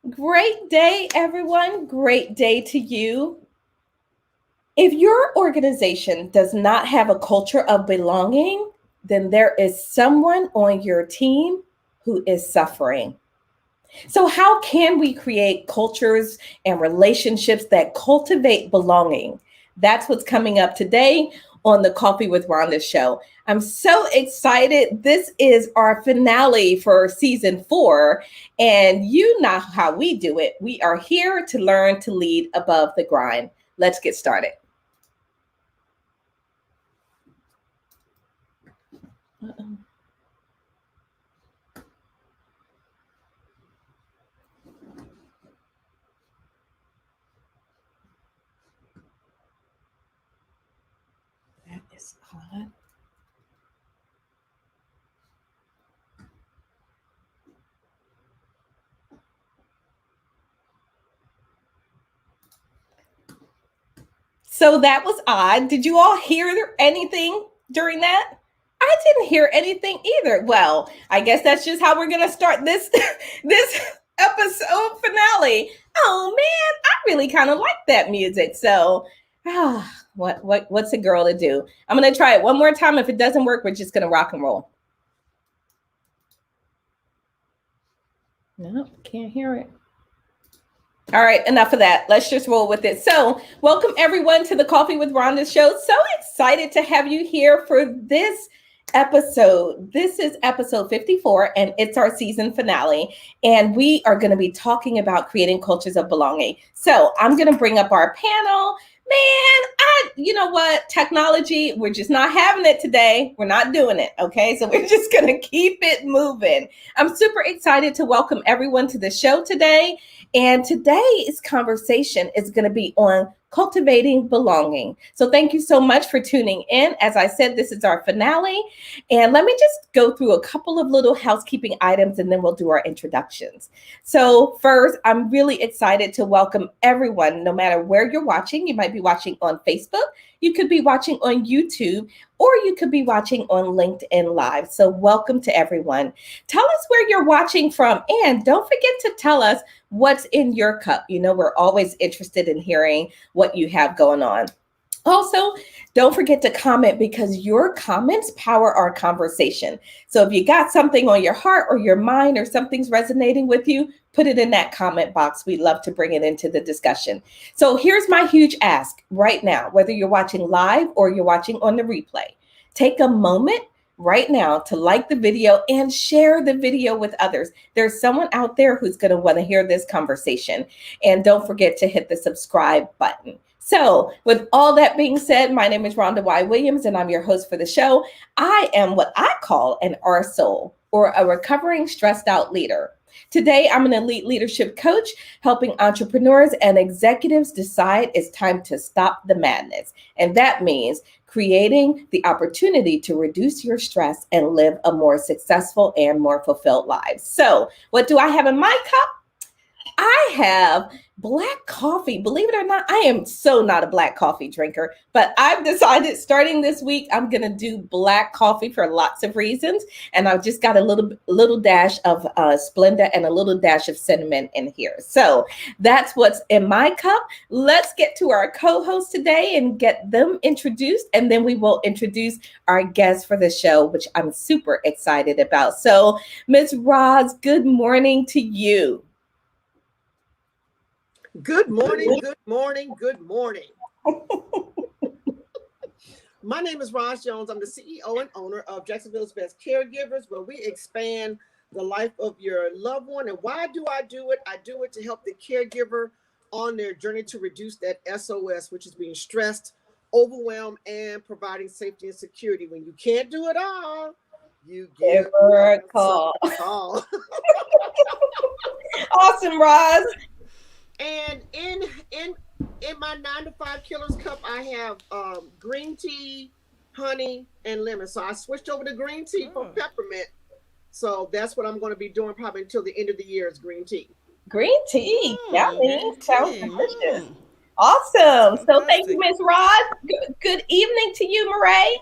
Great day, everyone. Great day to you. If your organization does not have a culture of belonging, then there is someone on your team who is suffering. So, how can we create cultures and relationships that cultivate belonging? That's what's coming up today on the Coffee with Rhonda show. I'm so excited. This is our finale for season 4. And you know how we do it. We are here to learn to lead above the grind. Let's get started. Uh-oh. That is odd. So that was odd. Did you all hear anything during that? I didn't hear anything either. Well, I guess that's just how we're gonna start this this episode finale. Oh man, I really kind of like that music. So, what's a girl to do? I'm gonna try it one more time. If it doesn't work, we're just gonna rock and roll. No, can't hear it. All right, enough of that. Let's just roll with it. So, welcome everyone to the Coffee with Rhonda show. So excited to have you here for this episode. This is episode 54, and it's our season finale. And we are going to be talking about creating cultures of belonging. So, I'm going to bring up our panel. Man, you know what? Technology, we're just not having it today. We're not doing it. Okay. So we're just going to keep it moving. I'm super excited to welcome everyone to the show today. And today's conversation is going to be on cultivating belonging. So thank you so much for tuning in. As I said, this is our finale. And let me just go through a couple of little housekeeping items and then we'll do our introductions. So first, I'm really excited to welcome everyone, no matter where you're watching. You might be watching on Facebook, you could be watching on YouTube, or you could be watching on LinkedIn Live. So welcome to everyone. Tell us where you're watching from, and don't forget to tell us what's in your cup. You know, we're always interested in hearing what you have going on. Also, don't forget to comment because your comments power our conversation. So if you got something on your heart or your mind or something's resonating with you, put it in that comment box. We'd love to bring it into the discussion. So here's my huge ask right now, whether you're watching live or you're watching on the replay, take a moment right now to like the video and share the video with others. There's someone out there who's going to want to hear this conversation. And don't forget to hit the subscribe button. So with all that being said, my name is Rhonda Y. Williams, and I'm your host for the show. I am what I call an R-Soul, or a recovering stressed out leader. Today, I'm an elite leadership coach helping entrepreneurs and executives decide it's time to stop the madness. And that means creating the opportunity to reduce your stress and live a more successful and more fulfilled life. So what do I have in my cup? I have black coffee. Believe it or not, I am so not a black coffee drinker, but I've decided starting this week, I'm going to do black coffee for lots of reasons. And I've just got a little dash of Splenda and a little dash of cinnamon in here. So that's what's in my cup. Let's get to our co-host today and get them introduced. And then we will introduce our guest for the show, which I'm super excited about. So Ms. Roz, good morning to you. Good morning, good morning, good morning. My name is Rhonda Jones. I'm the CEO and owner of Jacksonville's Best Caregivers, where we expand the life of your loved one. And why do I do it? I do it to help the caregiver on their journey to reduce that SOS, which is being stressed, overwhelmed, and providing safety and security. When you can't do it all, you give her a call. Awesome, Roz. And in my 9 to 5 Killers cup, I have green tea, honey, and lemon. So I switched over to green tea from peppermint. So that's what I'm going to be doing probably until the end of the year is green tea. Green tea. Yummy. Sounds delicious. Awesome. So thank you, Ms. Rod. Good evening to you, Mireille.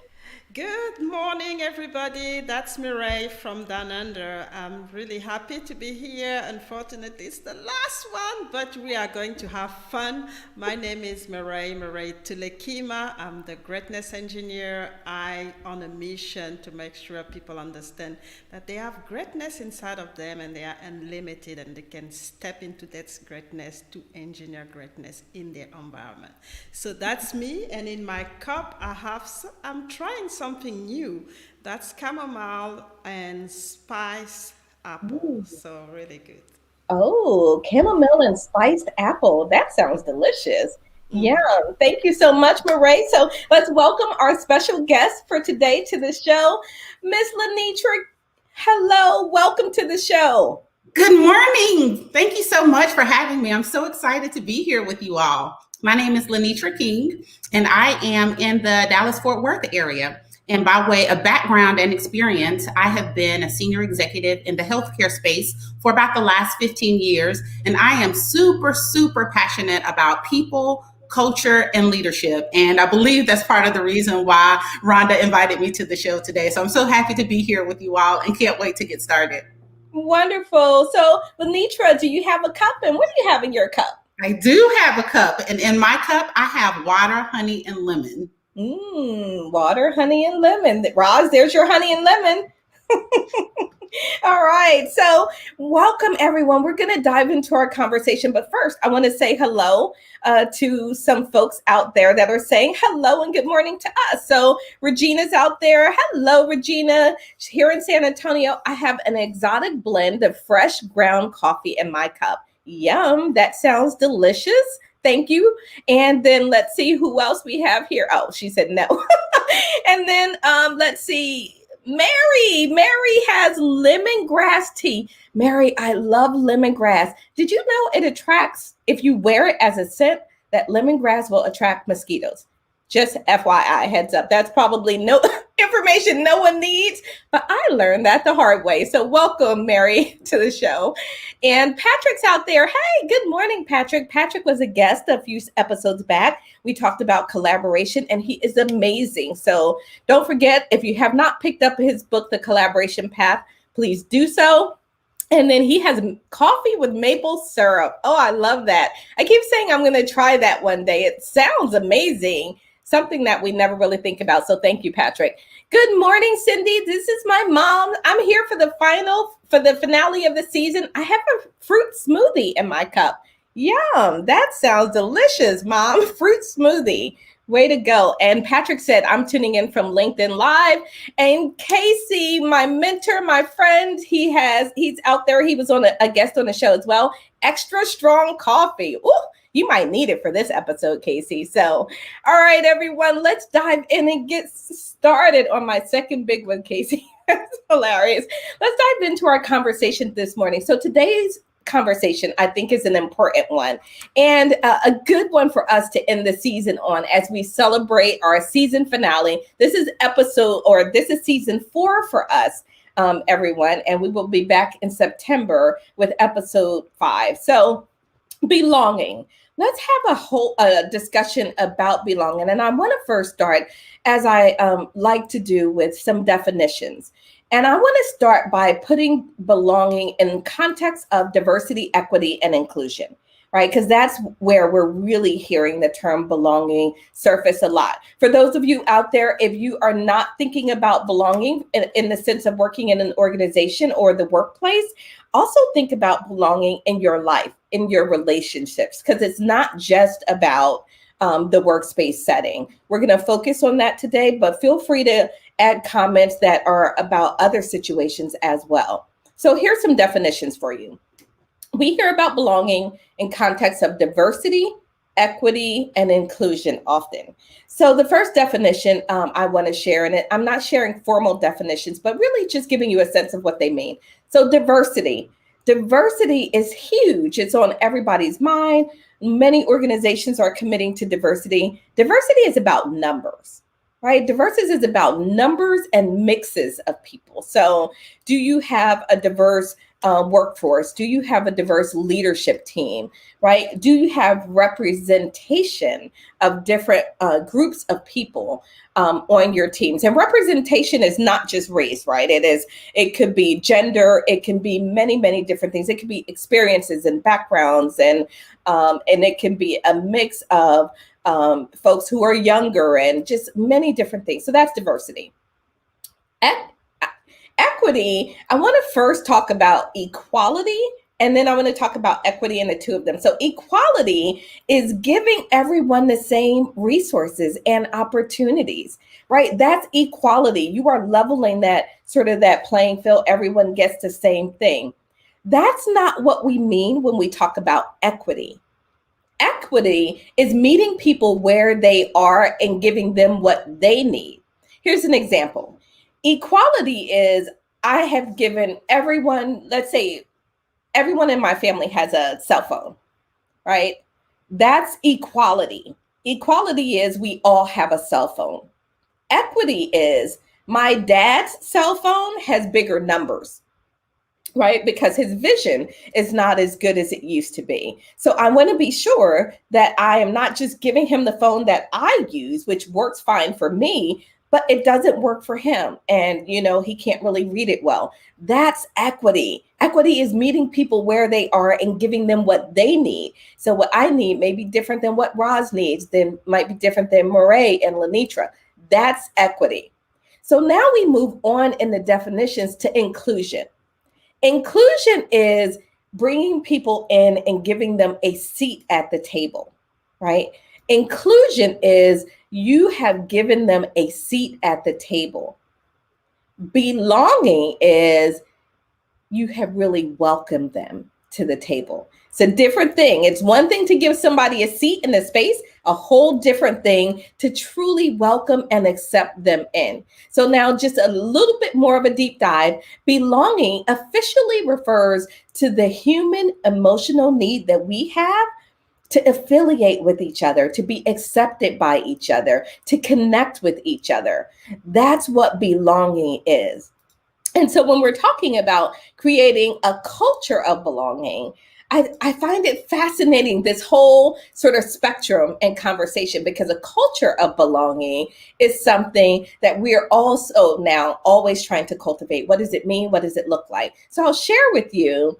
Good morning, everybody. That's Mireille from Down Under. I'm really happy to be here. Unfortunately, it's the last one, but we are going to have fun. My name is Mireille Toulekima. I'm the greatness engineer. I on a mission to make sure people understand that they have greatness inside of them and they are unlimited and they can step into that greatness to engineer greatness in their environment. So that's me. And in my cup, I'm trying something new. That's chamomile and spice apple. Ooh. So really good. Oh, chamomile and spiced apple. That sounds delicious. Yeah, thank you so much, Mireille. So let's welcome our special guest for today to the show, Miss Lenetra. Hello, welcome to the show. Good morning. Thank you so much for having me. I'm so excited to be here with you all. My name is Lenetra King, and I am in the Dallas-Fort Worth area. And by way of background and experience, I have been a senior executive in the healthcare space for about the last 15 years. And I am super, super passionate about people, culture, and leadership. And I believe that's part of the reason why Rhonda invited me to the show today. So I'm so happy to be here with you all and can't wait to get started. Wonderful. So, Lenetra, do you have a cup? And what do you have in your cup? I do have a cup. And in my cup, I have water, honey, and lemon. Water, honey, and lemon. Roz, there's your honey and lemon. All right. So welcome, everyone. We're going to dive into our conversation. But first, I want to say hello to some folks out there that are saying hello and good morning to us. So Regina's out there. Hello, Regina. Here in San Antonio, I have an exotic blend of fresh ground coffee in my cup. Yum. That sounds delicious. Thank you. And then let's see who else we have here. Oh, she said no. And then let's see. Mary has lemongrass tea. Mary, I love lemongrass. Did you know it attracts, if you wear it as a scent, that lemongrass will attract mosquitoes? Just FYI, heads up. That's probably no information no one needs, but I learned that the hard way. So welcome, Mary, to the show. And Patrick's out there. Hey, good morning, Patrick. Patrick was a guest a few episodes back. We talked about collaboration, and he is amazing. So don't forget, if you have not picked up his book, The Collaboration Path, please do so. And then he has coffee with maple syrup. Oh, I love that. I keep saying I'm going to try that one day. It sounds amazing. Something that we never really think about. So thank you, Patrick. Good morning, Cindy. This is my mom. I'm here for the finale of the season. I have a fruit smoothie in my cup. Yum, that sounds delicious, Mom. Fruit smoothie. Way to go. And Patrick said, I'm tuning in from LinkedIn Live. And Casey, my mentor, my friend, he's out there. He was on a guest on the show as well. Extra strong coffee. Ooh, you might need it for this episode, Casey. So, all right, everyone, let's dive in and get started on my second big one, Casey. That's hilarious. Let's dive into our conversation this morning. So today's conversation, I think, is an important one and a good one for us to end the season on as we celebrate our season finale. This is season 4 for us, everyone, and we will be back in September with episode 5. So belonging. Let's have a whole discussion about belonging. And I want to first start, as I like to do, with some definitions. And I want to start by putting belonging in context of diversity, equity, and inclusion, right? Because that's where we're really hearing the term belonging surface a lot. For those of you out there, if you are not thinking about belonging in the sense of working in an organization or the workplace, also think about belonging in your life, in your relationships, because it's not just about the workspace setting. We're going to focus on that today, but feel free to add comments that are about other situations as well. So here's some definitions for you. We hear about belonging in context of diversity, equity, and inclusion often. So the first definition I want to share, and I'm not sharing formal definitions, but really just giving you a sense of what they mean. So diversity. Diversity is huge. It's on everybody's mind. Many organizations are committing to diversity. Diversity is about numbers, right? Diversity is about numbers and mixes of people. So do you have a diverse workforce? Do you have a diverse leadership team, right? Do you have representation of different groups of people on your teams? And representation is not just race, right? It could be gender, it can be many, many different things. It could be experiences and backgrounds, and it can be a mix of folks who are younger and just many different things. So that's diversity. Equity, I want to first talk about equality, and then I want to talk about equity and the two of them. So equality is giving everyone the same resources and opportunities, right? That's equality. You are leveling that sort of that playing field. Everyone gets the same thing. That's not what we mean when we talk about equity. Equity is meeting people where they are and giving them what they need. Here's an example. Equality is, I have given everyone, let's say everyone in my family has a cell phone, right? That's equality. Equality is we all have a cell phone. Equity is my dad's cell phone has bigger numbers, right? Because his vision is not as good as it used to be. So I want to be sure that I am not just giving him the phone that I use, which works fine for me, but it doesn't work for him. And, he can't really read it well. That's equity. Equity is meeting people where they are and giving them what they need. So what I need may be different than what Roz needs, then might be different than Mireille and Lenetra. That's equity. So now we move on in the definitions to inclusion. Inclusion is bringing people in and giving them a seat at the table, right? Inclusion is you have given them a seat at the table. Belonging is you have really welcomed them to the table. It's a different thing. It's one thing to give somebody a seat in a space, a whole different thing to truly welcome and accept them in. So now just a little bit more of a deep dive. Belonging officially refers to the human emotional need that we have to affiliate with each other, to be accepted by each other, to connect with each other. That's what belonging is. And so when we're talking about creating a culture of belonging, I find it fascinating, this whole sort of spectrum and conversation, because a culture of belonging is something that we're also now always trying to cultivate. What does it mean? What does it look like? So I'll share with you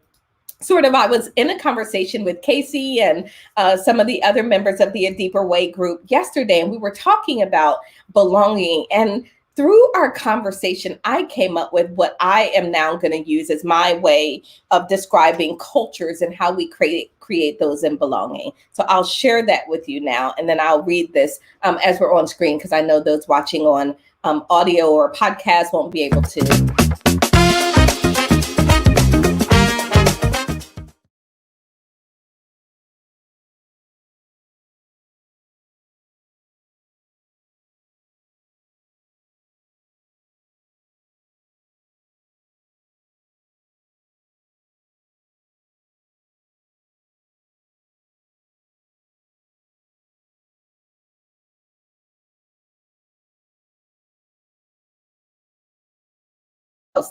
I was in a conversation with Casey and some of the other members of the A Deeper Way group yesterday, and we were talking about belonging. And through our conversation, I came up with what I am now going to use as my way of describing cultures and how we create those in belonging. So I'll share that with you now, and then I'll read this as we're on screen, because I know those watching on audio or podcast won't be able to.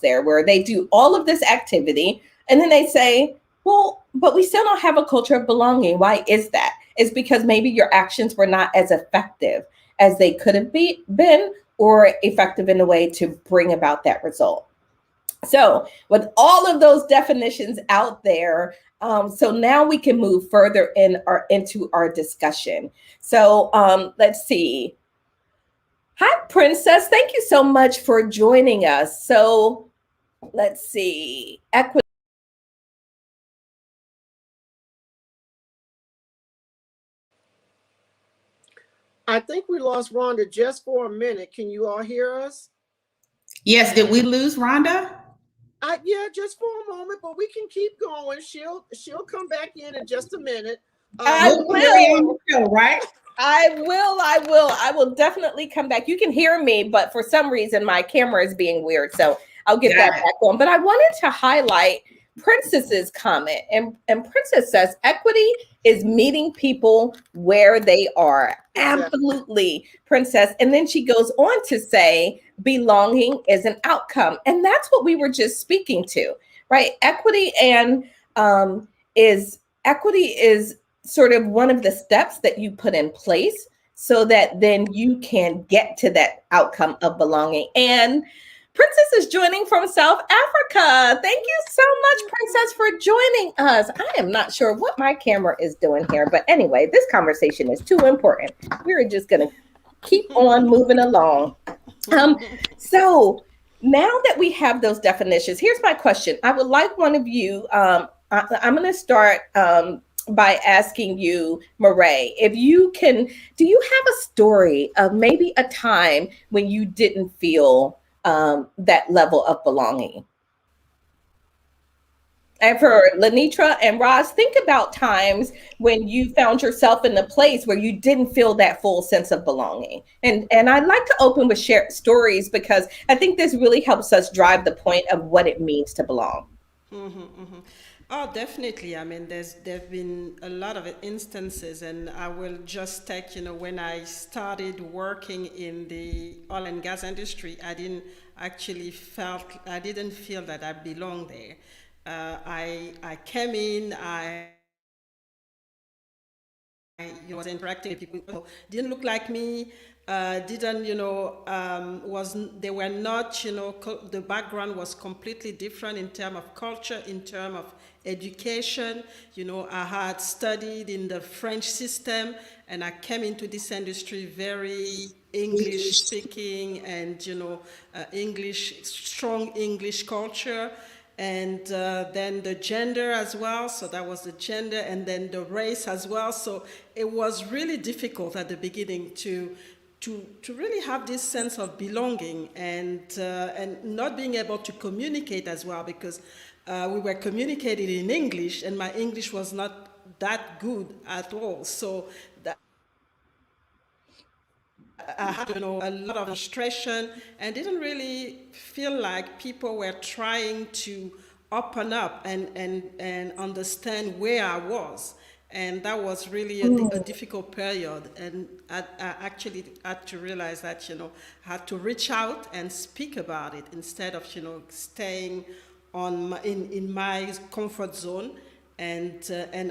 There where they do all of this activity and then they say, well, but we still don't have a culture of belonging. Why is that? It's because maybe your actions were not as effective as they could have been, or effective in a way to bring about that result. So with all of those definitions out there, so now we can move further into our discussion. So let's see. Hi, Princess. Thank you so much for joining us. So let's see. Equity. I think we lost Rhonda just for a minute. Can you all hear us? Yes. Did we lose Rhonda? Yeah, just for a moment, but we can keep going. She'll come back in just a minute. I will. Show, right? I will definitely come back. You can hear me, but for some reason my camera is being weird. So I'll get that back on. But I wanted to highlight Princess's comment. And Princess says, equity is meeting people where they are. Absolutely, Princess. And then she goes on to say, belonging is an outcome. And that's what we were just speaking to, right? Equity is sort of one of the steps that you put in place so that then you can get to that outcome of belonging. And Princess is joining from South Africa. Thank you so much, Princess, for joining us. I am not sure what my camera is doing here, but anyway, this conversation is too important. We're just going to keep on moving along. So now that we have those definitions, here's my question. I would like one of you, I'm going to start by asking you, Mireille, if you can, do you have a story of maybe a time when you didn't feel that level of belonging? And for Lenetra and Roz, think about times when you found yourself in a place where you didn't feel that full sense of belonging. And I'd like to open with shared stories because I think this really helps us drive the point of what it means to belong. Oh, definitely. I mean, there've been a lot of instances, and I will just take, when I started working in the oil and gas industry, I didn't feel that I belonged there. I came in, was interacting with people who didn't look like me, didn't, they were not, the background was completely different in terms of culture, in terms of education. I had studied in the French system, and I came into this industry very English speaking, and, strong English culture. And then the gender as well, so that was the gender, and then the race as well. So it was really difficult at the beginning to really have this sense of belonging, and not being able to communicate as well, because we were communicating in English, and my English was not that good at all. So that I had, a lot of frustration, and didn't really feel like people were trying to open up and understand where I was. And that was really a difficult period. And I actually had to realize that, I had to reach out and speak about it instead of, staying in my comfort zone, and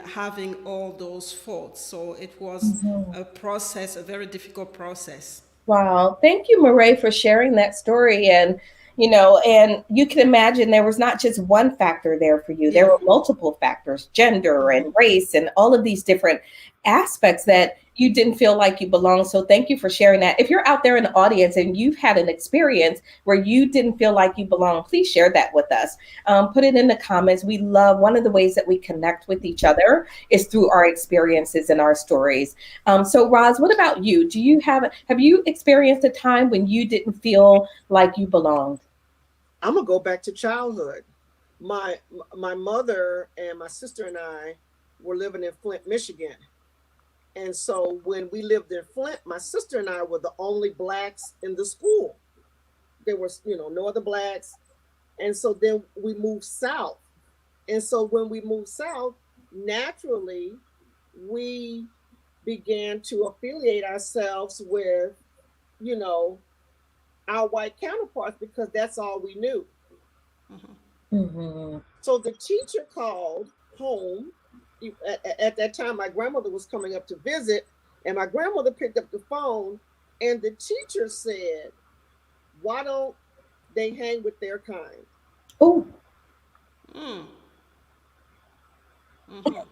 having all those thoughts. So it was a very difficult process. Wow. Thank you, Mireille, for sharing that story. And you can imagine there was not just one factor there for you. There were multiple factors, gender and race and all of these different aspects that you didn't feel like you belonged. So thank you for sharing that. If you're out there in the audience and you've had an experience where you didn't feel like you belong, please share that with us. Put it in the comments. We love, one of the ways that we connect with each other is through our experiences and our stories. So Roz, what about you? Have you experienced a time when you didn't feel like you belonged? I'm gonna go back to childhood. My mother and my sister and I were living in Flint, Michigan. And so when we lived in Flint, my sister and I were the only blacks in the school. There was, no other blacks. And so then we moved south. And so when we moved south, naturally, we began to affiliate ourselves with, our white counterparts, because that's all we knew. So the teacher called home. At that time, my grandmother was coming up to visit, and my grandmother picked up the phone, and the teacher said, "Why don't they hang with their kind?" Oh. That's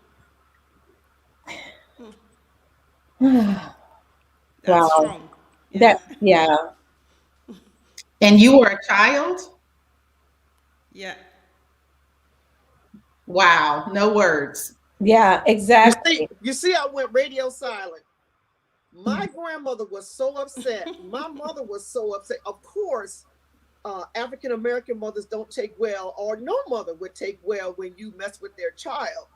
Wow. strong. Yeah. Yeah. And you were a child? Yeah. Wow, no words. Yeah, exactly. You see, I went radio silent. My grandmother was so upset. My mother was so upset. Of course, African American mothers don't take well, or no mother would take well when you mess with their child.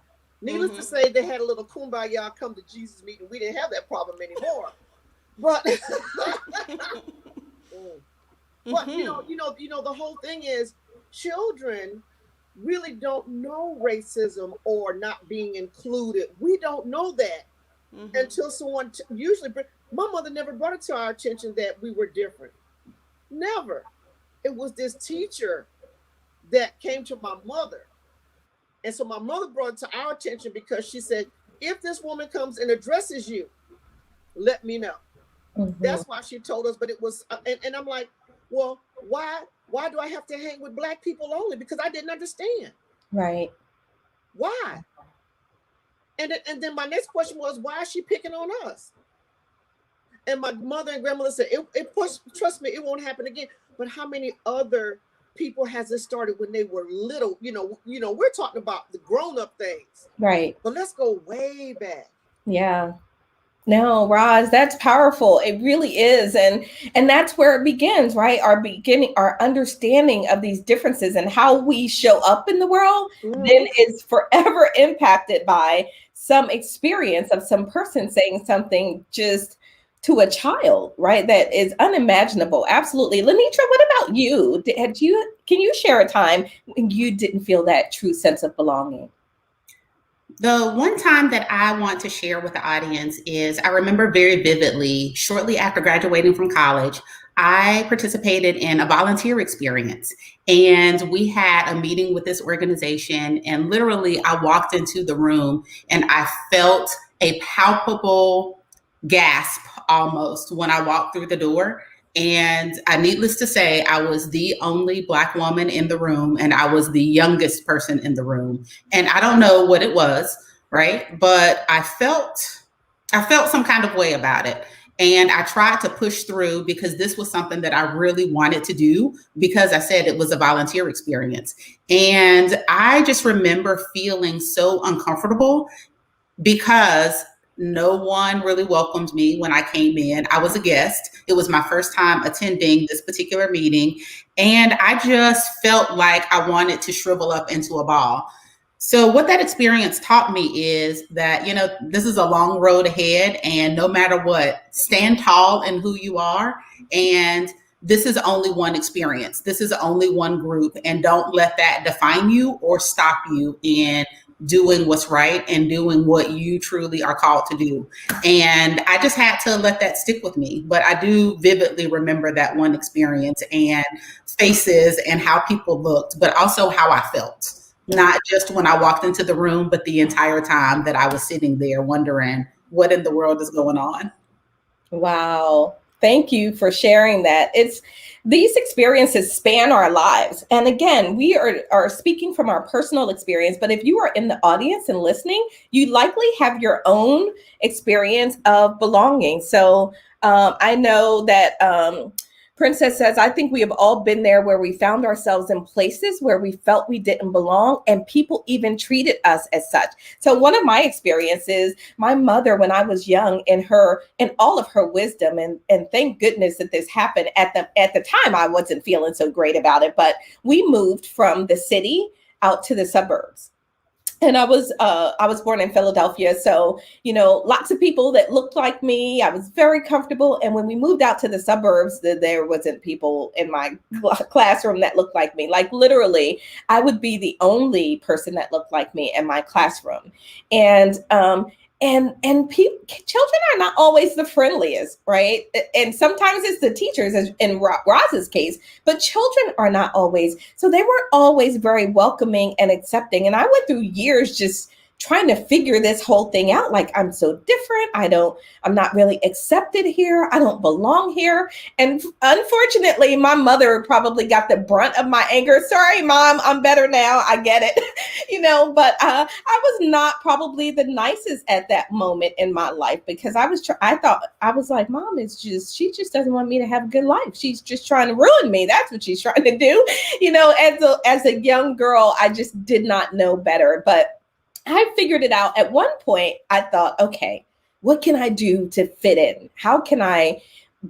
Needless to say, they had a little kumbaya come to Jesus meeting. We didn't have that problem anymore. But but the whole thing is, children really don't know racism or not being included. We don't know that until someone my mother never brought it to our attention that we were different. Never. It was this teacher that came to my mother And so my mother brought it to our attention because she said, if this woman comes and addresses you, let me know. Mm-hmm. That's why she told us. But it was, and I'm like, well, why do I have to hang with Black people only? Because I didn't understand. Right. Why? And then my next question was, why is she picking on us? And my mother and grandmother said, trust me, it won't happen again. But how many other people has it started when they were little? You know, we're talking about the grown-up things. Right. But let's go way back. Yeah. No, Roz, that's powerful. It really is. And that's where it begins, right? Our understanding of these differences and how we show up in the world then is forever impacted by some experience of some person saying something just to a child, right? That is unimaginable. Absolutely. Lenetra, what about you? Can you share a time when you didn't feel that true sense of belonging? The one time that I want to share with the audience is I remember very vividly, shortly after graduating from college, I participated in a volunteer experience, and we had a meeting with this organization, and literally I walked into the room and I felt a palpable gasp almost when I walked through the door. And needless to say, I was the only Black woman in the room, and I was the youngest person in the room. And I don't know what it was, right? But I felt some kind of way about it. And I tried to push through because this was something that I really wanted to do, because I said it was a volunteer experience. And I just remember feeling so uncomfortable because no one really welcomed me when I came in. I was a guest. It was my first time attending this particular meeting. And I just felt like I wanted to shrivel up into a ball. So what that experience taught me is that, this is a long road ahead, and no matter what, stand tall in who you are. And this is only one experience. This is only one group, and don't let that define you or stop you in doing what's right and doing what you truly are called to do. And I just had to let that stick with me. But I do vividly remember that one experience and faces and how people looked, but also how I felt. Not just when I walked into the room, but the entire time that I was sitting there wondering what in the world is going on. Wow. Thank you for sharing that. These experiences span our lives. And again, we are speaking from our personal experience, but if you are in the audience and listening, you likely have your own experience of belonging. So I know that Princess says, I think we have all been there where we found ourselves in places where we felt we didn't belong, and people even treated us as such. So one of my experiences, my mother, when I was young, in all of her wisdom, and thank goodness that this happened at the time, I wasn't feeling so great about it, but we moved from the city out to the suburbs. And I was born in Philadelphia. So, lots of people that looked like me. I was very comfortable. And when we moved out to the suburbs, there wasn't people in my classroom that looked like me. Like literally, I would be the only person that looked like me in my classroom. And children are not always the friendliest, right? And sometimes it's the teachers, as in Roz's case, but children are not always. So they weren't always very welcoming and accepting. And I went through years just trying to figure this whole thing out. Like, I'm so different. I'm not really accepted here. I don't belong here. And unfortunately, my mother probably got the brunt of my anger. Sorry, Mom, I'm better now. I get it. But I was not probably the nicest at that moment in my life, because I thought like, Mom she just doesn't want me to have a good life. She's just trying to ruin me. That's what she's trying to do. As a young girl, I just did not know better. But I figured it out. At one point, I thought, okay, what can I do to fit in? How can I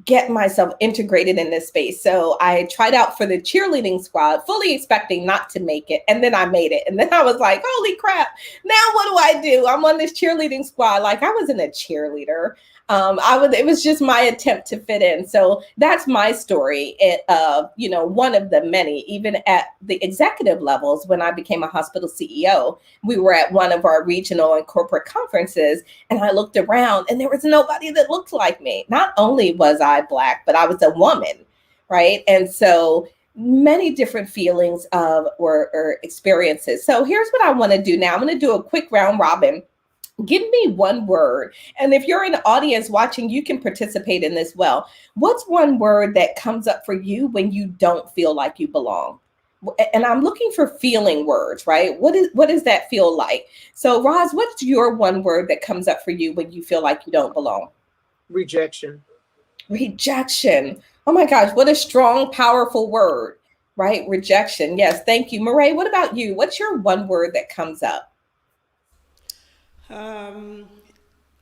get myself integrated in this space? So I tried out for the cheerleading squad, fully expecting not to make it. And then I made it. And then I was like, holy crap, now what do? I'm on this cheerleading squad. Like, I wasn't a cheerleader. It was just my attempt to fit in. So that's my story. One of the many, even at the executive levels, when I became a hospital CEO, we were at one of our regional and corporate conferences, and I looked around and there was nobody that looked like me. Not only was I Black, but I was a woman, right? And so many different feelings of or experiences. So here's what I want to do now. I'm going to do a quick round robin. Give me one word. And if you're in the audience watching, you can participate in this well. What's one word that comes up for you when you don't feel like you belong? And I'm looking for feeling words, right? What does that feel like? So Roz, what's your one word that comes up for you when you feel like you don't belong? Rejection. Rejection. Oh my gosh, what a strong, powerful word, right? Rejection. Yes, thank you. Mireille, what about you? What's your one word that comes up? Um,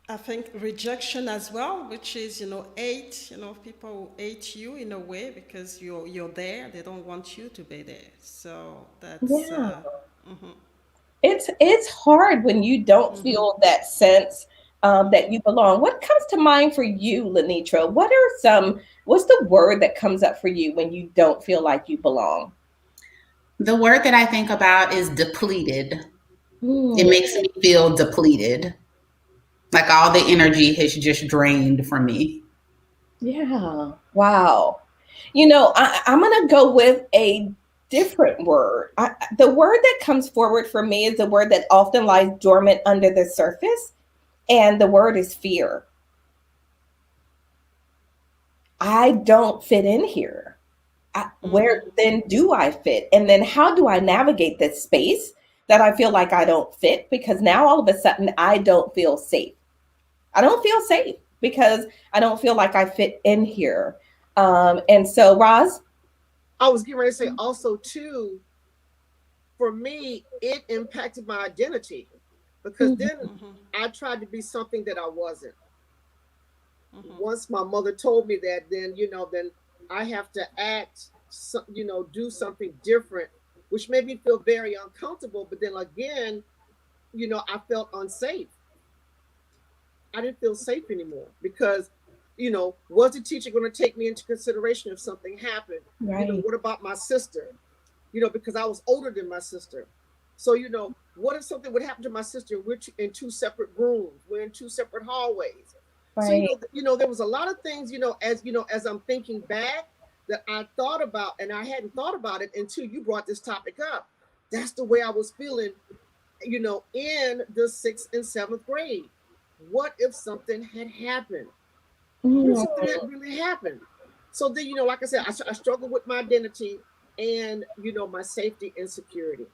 I think rejection as well, which is, hate, people hate you in a way because you're there. They don't want you to be there. So that's, Yeah. mhm, It's hard when you don't feel that sense that you belong. What comes to mind for you, Lenetra? What's the word that comes up for you when you don't feel like you belong? The word that I think about is depleted. It Hmm. makes me feel depleted. Like all the energy has just drained from me. Yeah. Wow. I'm going to go with a different word. The word that comes forward for me is the word that often lies dormant under the surface, and the word is fear. I don't fit in here. Where then do I fit? And then how do I navigate this space that I feel like I don't fit? Because now all of a sudden I don't feel safe. I don't feel safe because I don't feel like I fit in here. And so, Roz, I was getting ready to say also too, for me, it impacted my identity because mhm, then I tried to be something that I wasn't. Once my mother told me that, then I have to act, do something different, which made me feel very uncomfortable. But then again, I felt unsafe. I didn't feel safe anymore because, was the teacher going to take me into consideration if something happened? right. What about my sister? Because I was older than my sister. So, what if something would happen to my sister? We're in two separate rooms. We're in two separate hallways. So, Right. there was a lot of things, as I'm thinking back that I thought about, and I hadn't thought about it until you brought this topic up. That's the way I was feeling, in the 6th and 7th grade. What if something had happened? What if Mm, something had really happened? So then, like I said, I struggle with my identity and, my safety and security.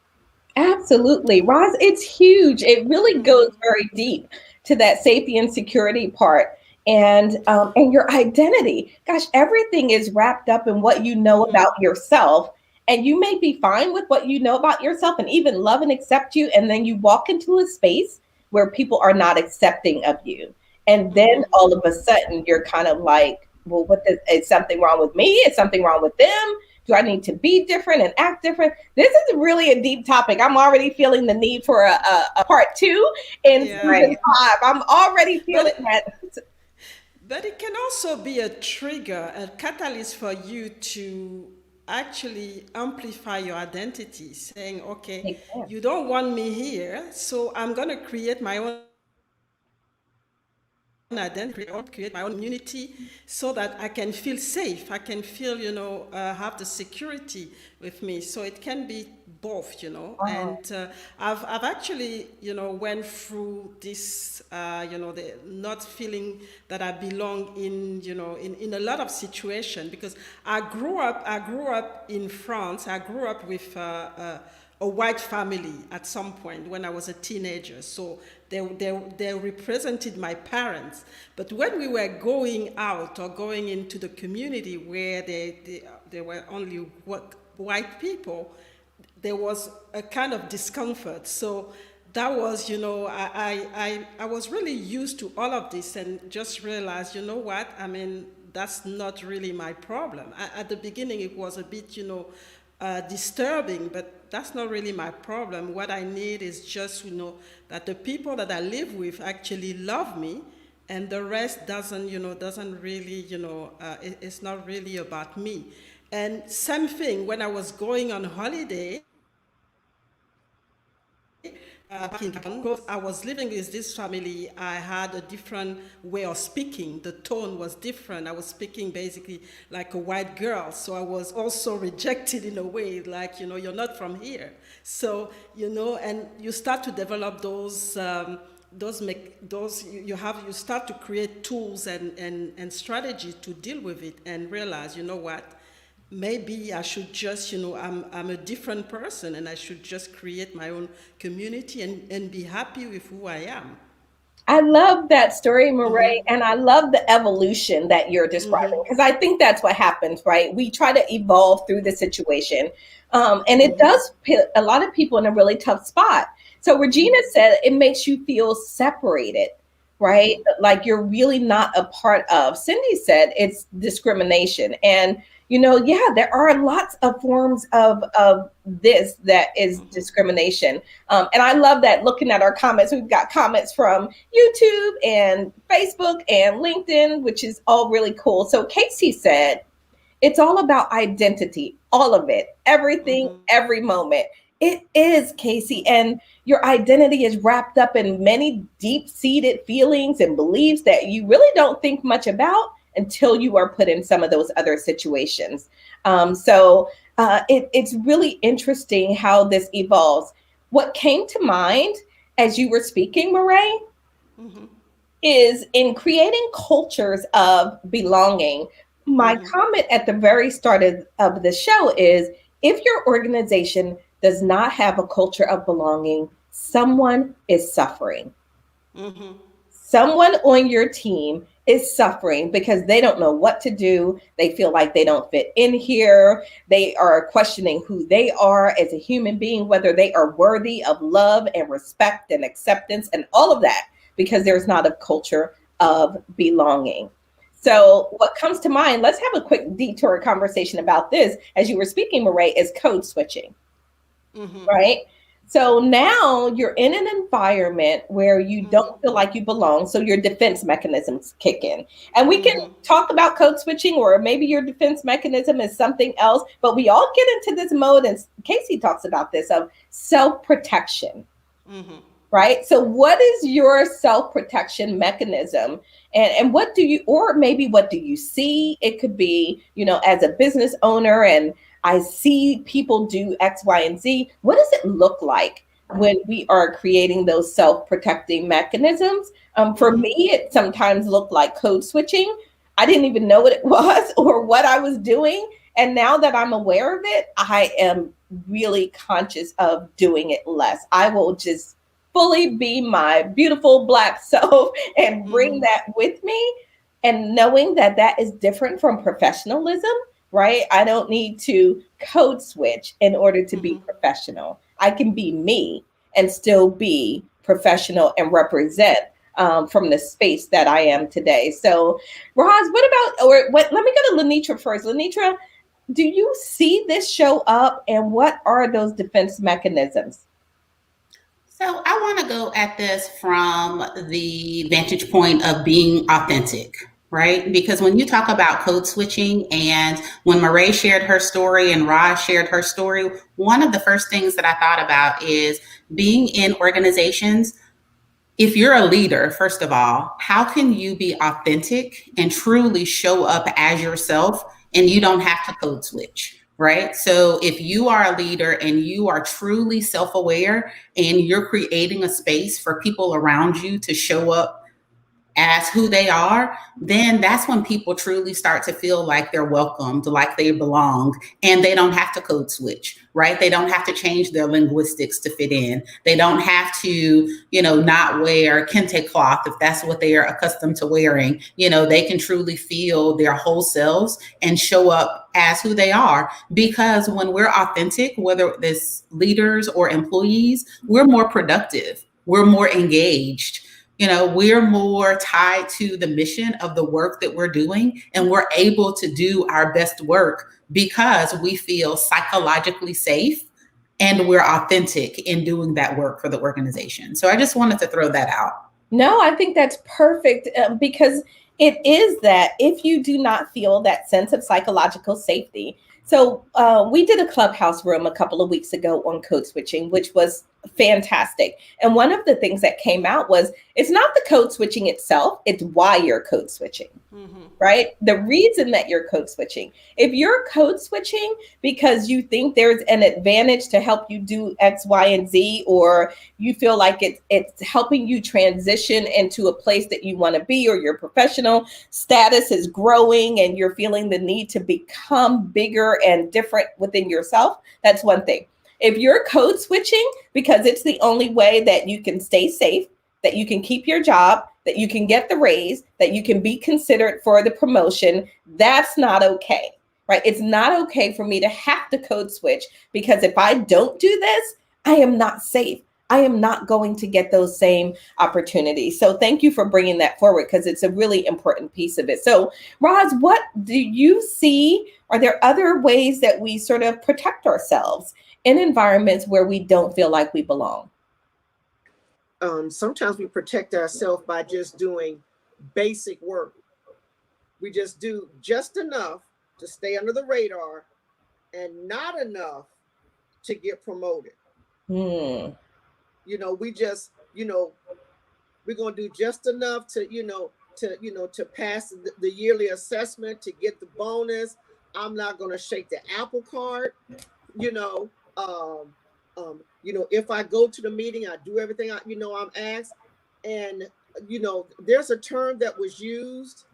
absolutely. Roz, it's huge. It really goes very deep to that safety and security part and your identity. Gosh, everything is wrapped up in what you know about yourself. And you may be fine with what you know about yourself and even love and accept you. And then you walk into a space where people are not accepting of you. And then all of a sudden you're kind of like, well, is something wrong with me? Is something wrong with them? Do I need to be different and act different? This is really a deep topic. I'm already feeling the need for a part two in season yeah. 5. I'm already But feeling it, that. but it can also be a trigger, a catalyst for you to actually amplify your identity, saying, okay, Makes sense. you don't want me here, so I'm going to create my own identity, I want to create my own community so that I can feel safe. I can feel, have the security with me. So it can be both, Wow. And I've actually, went through this, the not feeling that I belong in, in a lot of situations because I grew up in France. I grew up with a white family at some point when I was a teenager. So they represented my parents. But when we were going out or going into the community where there were only white people, there was a kind of discomfort. So that was, I was really used to all of this and just realized, you know what, I mean, that's not really my problem. At the beginning, it was a bit, disturbing, but that's not really my problem. What I need is just, that the people that I live with actually love me, and the rest doesn't really, it's not really about me. And same thing when I was going on holiday, Because I was living with this family, I had a different way of speaking. The tone was different. I was speaking basically like a white girl. So I was also rejected in a way, like, you're not from here. So, and you start to develop you start to create tools and strategy to deal with it and realize, you know what? Maybe I should just, I'm a different person and I should just create my own community and be happy with who I am. I love that story, Mireille, and I love the evolution that you're describing because I think that's what happens, right? We try to evolve through the situation, and it does put a lot of people in a really tough spot. So Regina said it makes you feel separated, right? Like you're really not a part of. Cindy said it's discrimination, and yeah, there are lots of forms of this that is discrimination. And I love that looking at our comments, we've got comments from YouTube and Facebook and LinkedIn, which is all really cool. So Casey said, it's all about identity, all of it, everything, every moment. It is, Casey. And your identity is wrapped up in many deep-seated feelings and beliefs that you really don't think much about until you are put in some of those other situations. It's really interesting how this evolves. What came to mind as you were speaking, Mireille, is in creating cultures of belonging. My comment at the very start of the show is, if your organization does not have a culture of belonging, someone is suffering. Someone on your team is suffering because they don't know what to do. They feel like they don't fit in here. They are questioning who they are as a human being, whether they are worthy of love and respect and acceptance and all of that, because there's not a culture of belonging. So what comes to mind, let's have a quick detour conversation about this. As you were speaking, Mireille, is code switching, right? So now you're in an environment where you don't feel like you belong. So your defense mechanisms kick in. And we can talk about code switching, or maybe your defense mechanism is something else. But we all get into this mode, and Casey talks about this, of self-protection, right? So what is your self-protection mechanism? And what do you, or maybe what do you see? It could be, as a business owner, and I see people do X, Y, and Z. What does it look like when we are creating those self-protecting mechanisms? For me, it sometimes looked like code switching. I didn't even know what it was or what I was doing. And now that I'm aware of it, I am really conscious of doing it less. I will just fully be my beautiful Black self and bring that with me. And knowing that that is different from professionalism, right? I don't need to code switch in order to be professional. I can be me and still be professional and represent from the space that I am today. So, Roz, let me go to Lenetra first. Lenetra, do you see this show up, and what are those defense mechanisms? So I want to go at this from the vantage point of being authentic, right? Because when you talk about code switching, and when Mireille shared her story and Roz shared her story, one of the first things that I thought about is being in organizations. If you're a leader, first of all, how can you be authentic and truly show up as yourself, and you don't have to code switch? Right? So if you are a leader and you are truly self-aware and you're creating a space for people around you to show up as who they are, then that's when people truly start to feel like they're welcomed, like they belong, and they don't have to code switch, right? They don't have to change their linguistics to fit in. They don't have to, not wear kente cloth if that's what they are accustomed to wearing. They can truly feel their whole selves and show up as who they are. Because when we're authentic, whether it's leaders or employees, we're more productive, we're more engaged. We're more tied to the mission of the work that we're doing, and we're able to do our best work because we feel psychologically safe and we're authentic in doing that work for the organization. So I just wanted to throw that out. No, I think that's perfect because it is that if you do not feel that sense of psychological safety. So we did a Clubhouse room a couple of weeks ago on code switching, which was fantastic. And one of the things that came out was it's not the code switching itself, it's why you're code switching. Right? The reason that you're code switching. If you're code switching because you think there's an advantage to help you do X, Y, and Z, or you feel like it's helping you transition into a place that you want to be, or your professional status is growing and you're feeling the need to become bigger and different within yourself, that's one thing. If you're code switching because it's the only way that you can stay safe, that you can keep your job, that you can get the raise, that you can be considered for the promotion, that's not okay, right? It's not okay for me to have to code switch because if I don't do this, I am not safe. I am not going to get those same opportunities. So thank you for bringing that forward because it's a really important piece of it. So Roz, what do you see? Are there other ways that we sort of protect ourselves in environments where we don't feel like we belong? Sometimes we protect ourselves by just doing basic work. We just do just enough to stay under the radar and not enough to get promoted. You know, we just, you know, we're going to do just enough to, to pass the yearly assessment, to get the bonus. I'm not going to shake the apple cart, if I go to the meeting, I do everything I'm asked. And there's a term that was used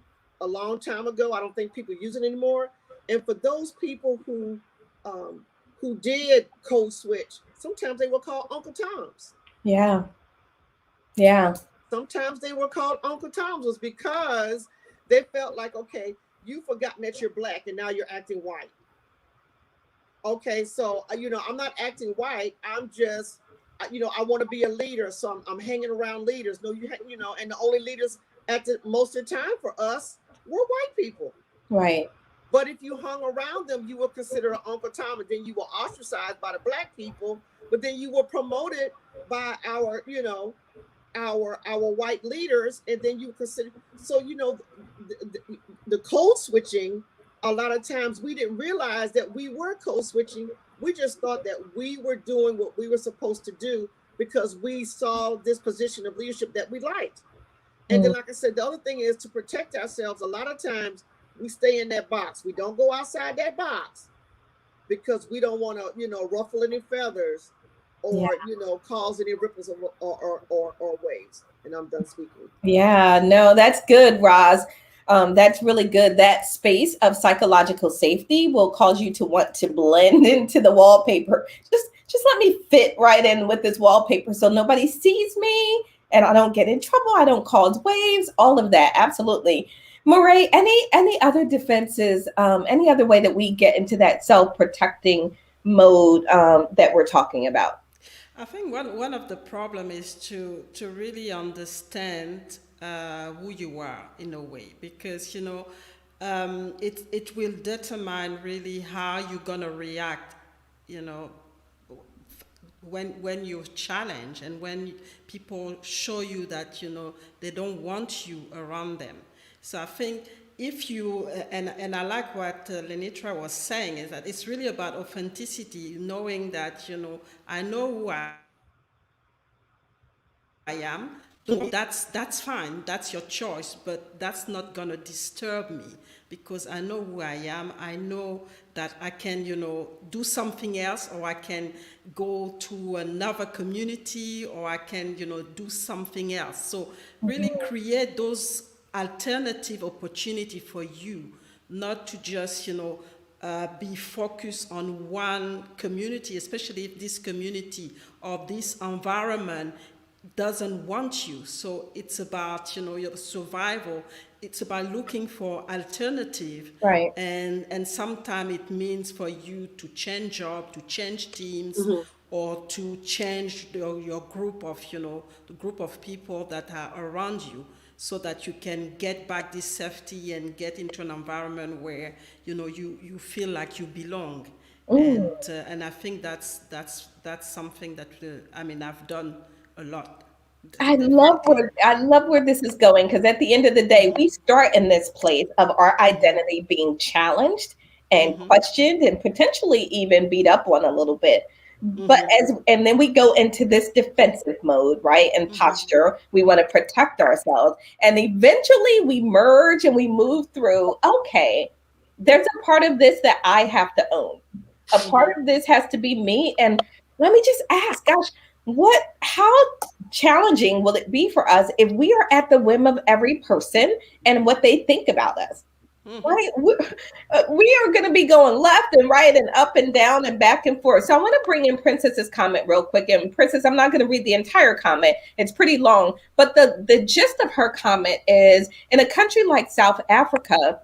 a long time ago. I don't think people use it anymore. And for those people who did code switch, sometimes they were called Uncle Toms. Yeah. Sometimes they were called Uncle Toms was because they felt like, okay, you've forgotten that you're Black and now you're acting white. Okay, so, I'm not acting white. I'm just, I want to be a leader. So I'm hanging around leaders. No, and the only leaders most of the time for us were white people. Right. But if you hung around them, you were considered an Uncle Tom, and then you were ostracized by the Black people, but then you were promoted by our white leaders, and then you consider, so, the code switching, a lot of times we didn't realize that we were code switching. We just thought that we were doing what we were supposed to do because we saw this position of leadership that we liked. And then, like I said, the other thing is to protect ourselves. A lot of times we stay in that box. We don't go outside that box because we don't want to, ruffle any feathers or, cause any ripples or waves. And I'm done speaking. Yeah, no, that's good, Roz. That's really good. That space of psychological safety will cause you to want to blend into the wallpaper. Just let me fit right in with this wallpaper so nobody sees me and I don't get in trouble. I don't cause waves, all of that. Absolutely. Mireille, any other defenses, any other way that we get into that self-protecting mode that we're talking about? I think one of the problem is to really understand who you are in a way, because it will determine really how you're gonna react, when you're challenged and when people show you that they don't want you around them. So I think if you and I like what Lenetra was saying, is that it's really about authenticity, knowing that I know who I am. That's fine. That's your choice, but that's not gonna disturb me because I know who I am. I know that I can, do something else, or I can go to another community, or I can, do something else. So really create those alternative opportunity for you, not to just, be focused on one community, especially if this community or this environment doesn't want you. So it's about your survival. It's about looking for alternative, right? And sometimes it means for you to change job, to change teams, or to change your group of the group of people that are around you, so that you can get back this safety and get into an environment where you feel like you belong. And I think that's something that I've done a lot. I love where this is going, because at the end of the day, we start in this place of our identity being challenged and questioned and potentially even beat up on a little bit. But and then we go into this defensive mode, right? And posture. We want to protect ourselves. And eventually we merge and we move through, okay, there's a part of this that I have to own. A part of this has to be me. And let me just ask, gosh, how challenging will it be for us if we are at the whim of every person and what they think about us? Right? We are going to be going left and right and up and down and back and forth. So I want to bring in Princess's comment real quick. And Princess, I'm not going to read the entire comment. It's pretty long. But the gist of her comment is, in a country like South Africa,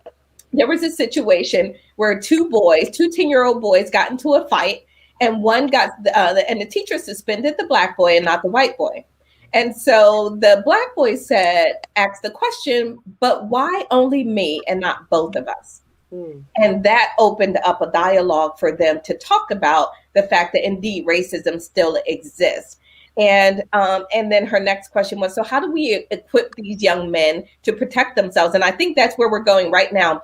there was a situation where two 10-year-old boys got into a fight, and one got, and the teacher suspended the black boy and not the white boy. And so the black boy asked the question, but why only me and not both of us? And that opened up a dialogue for them to talk about the fact that indeed racism still exists. And then her next question was, so how do we equip these young men to protect themselves? And I think that's where we're going right now,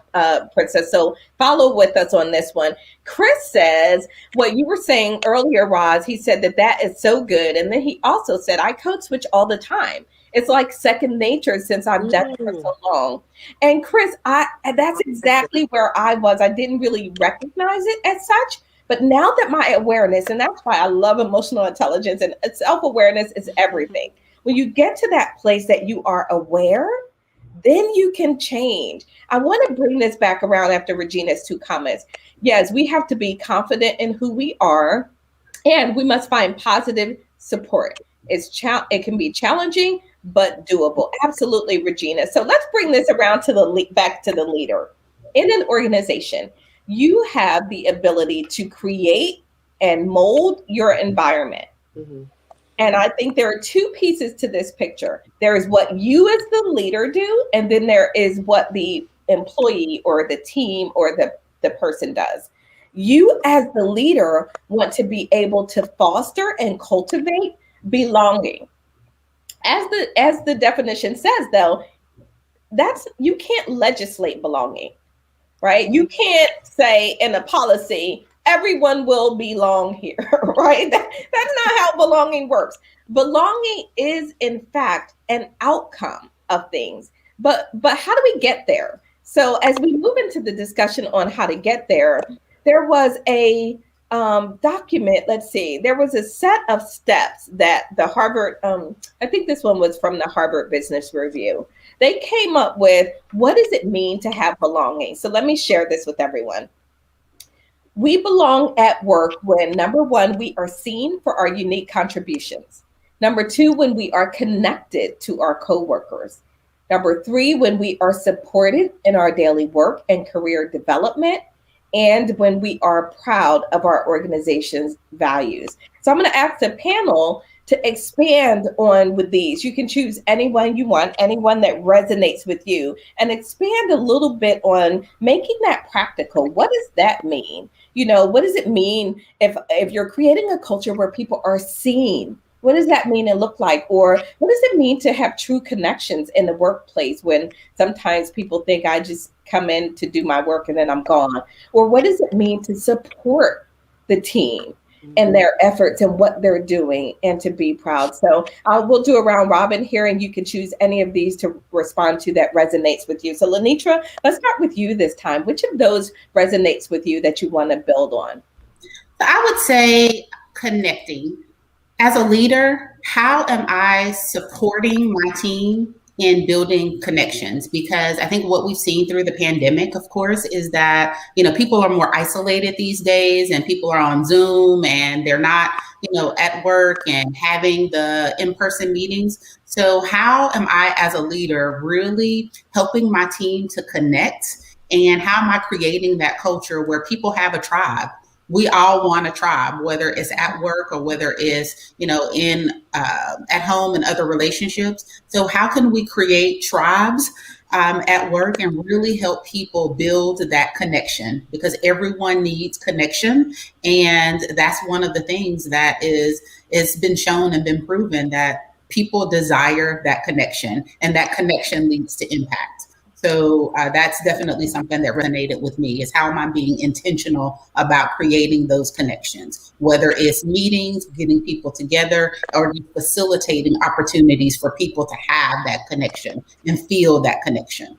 Princess. So follow with us on this one. Chris says what you were saying earlier, Roz. He said that is so good. And then he also said, I code switch all the time. It's like second nature since I've done it for so long. And Chris, that's exactly where I was. I didn't really recognize it as such. But now that my awareness, and that's why I love emotional intelligence, and self-awareness is everything. When you get to that place that you are aware, then you can change. I want to bring this back around after Regina's two comments. Yes, we have to be confident in who we are, and we must find positive support. It can be challenging, but doable. Absolutely, Regina. So let's bring this around back to the leader. In an organization, you have the ability to create and mold your environment. And I think there are two pieces to this picture. There is what you as the leader do, and then there is what the employee or the team or the person does. You as the leader want to be able to foster and cultivate belonging. As the definition says, though, you can't legislate belonging. Right? You can't say in a policy, everyone will belong here, right? That's not how belonging works. Belonging is, in fact, an outcome of things. But how do we get there? So as we move into the discussion on how to get there, there was a document, let's see, there was a set of steps that the Harvard, I think this one was from the Harvard Business Review. They came up with, what does it mean to have belonging? So let me share this with everyone. We belong at work when, number one, we are seen for our unique contributions. Number two, when we are connected to our coworkers. Number three, when we are supported in our daily work and career development. And when we are proud of our organization's values. So I'm going to ask the panel to expand on with these. You can choose anyone you want, anyone that resonates with you, and expand a little bit on making that practical. What does that mean? What does it mean if you're creating a culture where people are seen? What does that mean and look like? Or what does it mean to have true connections in the workplace when sometimes people think I just come in to do my work and then I'm gone? Or what does it mean to support the team and their efforts and what they're doing and to be proud? So we'll do a round robin here and you can choose any of these to respond to that resonates with you. So Lenetra, let's start with you this time. Which of those resonates with you that you want to build on? I would say connecting. As a leader, how am I supporting my team in building connections? Because I think what we've seen through the pandemic, of course, is that, people are more isolated these days and people are on Zoom and they're not, at work and having the in-person meetings. So how am I as a leader really helping my team to connect? And how am I creating that culture where people have a tribe? We all want a tribe, whether it's at work or whether it's, in at home and other relationships. So how can we create tribes at work and really help people build that connection? Because everyone needs connection. And that's one of the things that it's been shown and been proven that people desire that connection, and that connection leads to impact. So that's definitely something that resonated with me, is how am I being intentional about creating those connections, whether it's meetings, getting people together, or just facilitating opportunities for people to have that connection and feel that connection.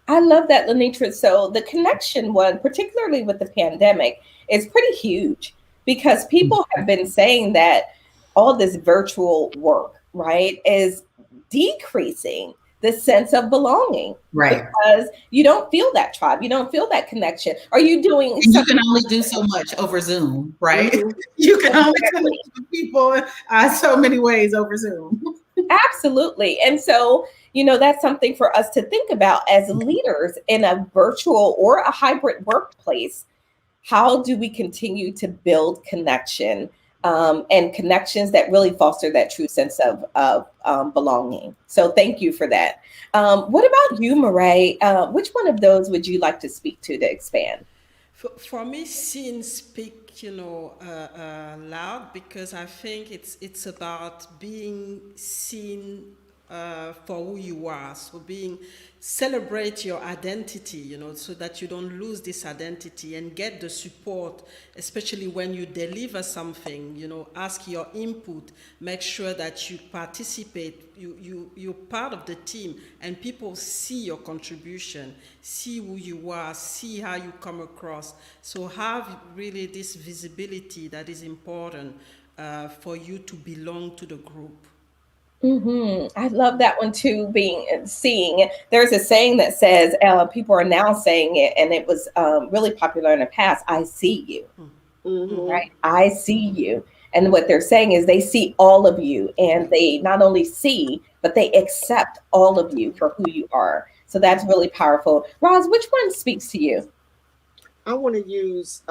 I love that, Lenetra. So the connection one, particularly with the pandemic, is pretty huge because people have been saying that all this virtual work, right, is decreasing the sense of belonging Right. because you don't feel that tribe, you don't feel that connection. Are you doing And you something? can only do so much over Zoom, right? Mhm. You can only connect with people so many ways over Zoom. Absolutely. And so, that's something for us to think about as leaders in a virtual or a hybrid workplace. How do we continue to build connection and connections that really foster that true sense of belonging? So thank you for that. What about you, Mireille? Which one of those would you like to speak to expand? For me, seeing speak, loud, because I think it's about being seen for who you are. So celebrate your identity, so that you don't lose this identity and get the support, especially when you deliver something. Ask your input, make sure that you participate, you're part of the team, and people see your contribution, see who you are, see how you come across. So have really this visibility that is important for you to belong to the group. I love that one too. Seeing, there's a saying that says people are now saying it, and it was really popular in the past. I see you, Mhm. right? I see you, and what they're saying is they see all of you, and they not only see, but they accept all of you for who you are. So that's really powerful. Roz, which one speaks to you? I want to use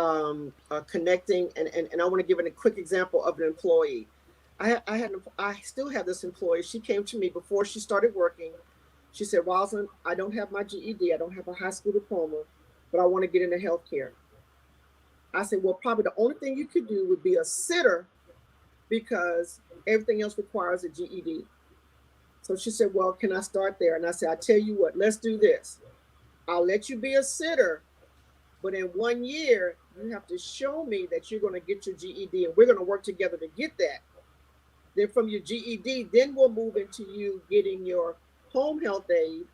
connecting, and I want to give a quick example of an employee. I still have this employee. She came to me before she started working. She said, Rosalind, I don't have my GED. I don't have a high school diploma, but I want to get into healthcare. I said, well, probably the only thing you could do would be a sitter because everything else requires a GED. So she said, well, can I start there? And I said, I tell you what, let's do this. I'll let you be a sitter, but in 1 year, you have to show me that you're going to get your GED, and we're going to work together to get that. Then from your GED, then we'll move into you getting your home health aide.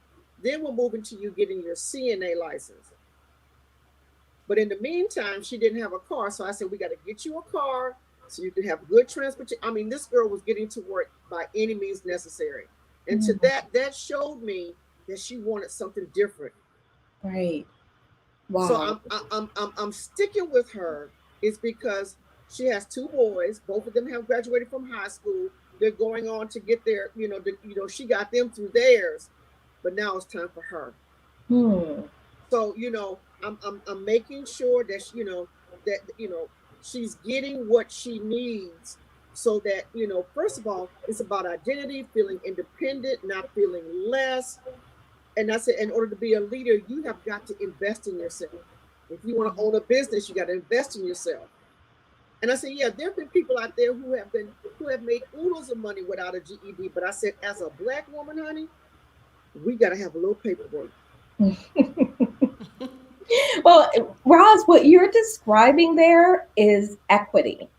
Then we'll move into you getting your CNA license. But in the meantime, she didn't have a car. So I said, we got to get you a car so you can have good transportation. I mean, this girl was getting to work by any means necessary. And to that showed me that she wanted something different. Right. Wow. So I'm sticking with her is because she has two boys. Both of them have graduated from high school. They're going on to get their, she got them through theirs, but now it's time for her. So, I'm making sure that she's getting what she needs so that, first of all, it's about identity, feeling independent, not feeling less. And I said, in order to be a leader, you have got to invest in yourself. If you want to own a business, you got to invest in yourself. And I said, yeah, there have been people out there who have made oodles of money without a GED. But I said, as a Black woman, honey, we got to have a little paperwork. Well, Roz, what you're describing there is equity.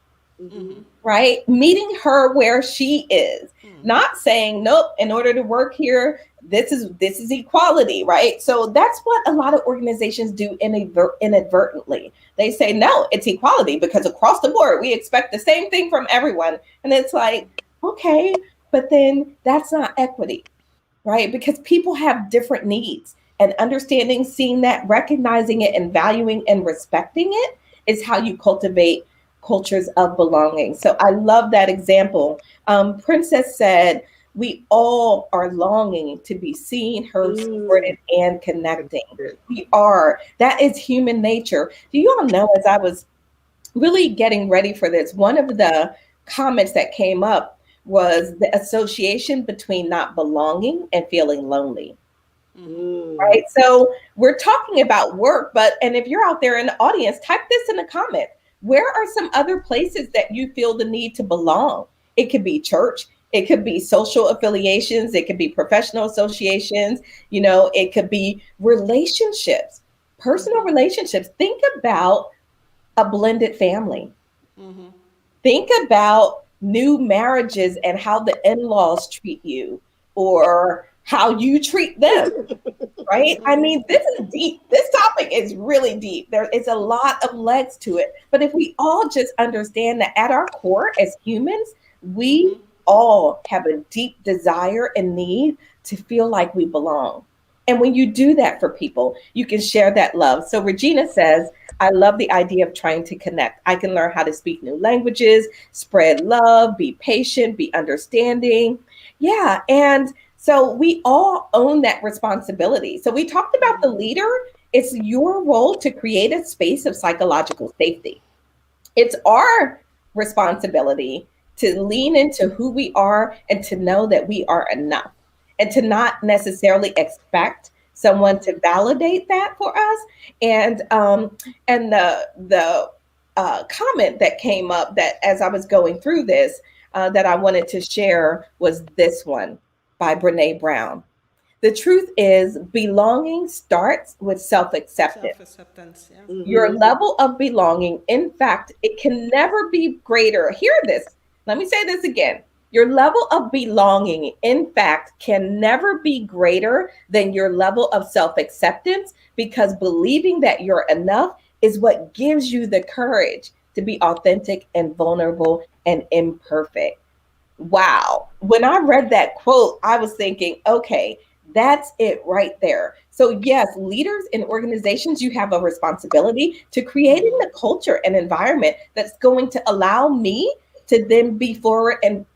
Right? Meeting her where she is, not saying, nope, in order to work here, this is equality, right? So that's what a lot of organizations do inadvertently. They say, no, it's equality because across the board, we expect the same thing from everyone. And it's like, okay, but then that's not equity, right? Because people have different needs, and understanding, seeing that, recognizing it, and valuing and respecting it is how you cultivate cultures of belonging. So I love that example. Princess said, we all are longing to be seen, heard, supported, and connecting. We are. That is human nature. Do you all know, as I was really getting ready for this, one of the comments that came up was the association between not belonging and feeling lonely. Right? So we're talking about work, and if you're out there in the audience, type this in the comments. Where are some other places that you feel the need to belong? It could be church. It could be social affiliations. It could be professional associations. It could be relationships, personal relationships. Think about a blended family. Think about new marriages and how the in-laws treat you or how you treat them, right? I mean, this is deep. This topic is really deep. There is a lot of legs to it. But if we all just understand that at our core as humans, we all have a deep desire and need to feel like we belong. And when you do that for people, you can share that love. So Regina says, I love the idea of trying to connect. I can learn how to speak new languages, spread love, be patient, be understanding. Yeah. And so we all own that responsibility. So we talked about the leader. It's your role to create a space of psychological safety. It's our responsibility to lean into who we are and to know that we are enough and to not necessarily expect someone to validate that for us. And the comment that came up that as I was going through this that I wanted to share was this one by Brene Brown. The truth is, belonging starts with self-acceptance. Self-acceptance, yeah. Your level of belonging, in fact, it can never be greater. Hear this. Let me say this again. Your level of belonging, in fact, can never be greater than your level of self-acceptance, because believing that you're enough is what gives you the courage to be authentic and vulnerable and imperfect. Wow. When I read that quote, I was thinking, okay, that's it right there. So, yes, leaders in organizations, you have a responsibility to creating the culture and environment that's going to allow me to then be forward and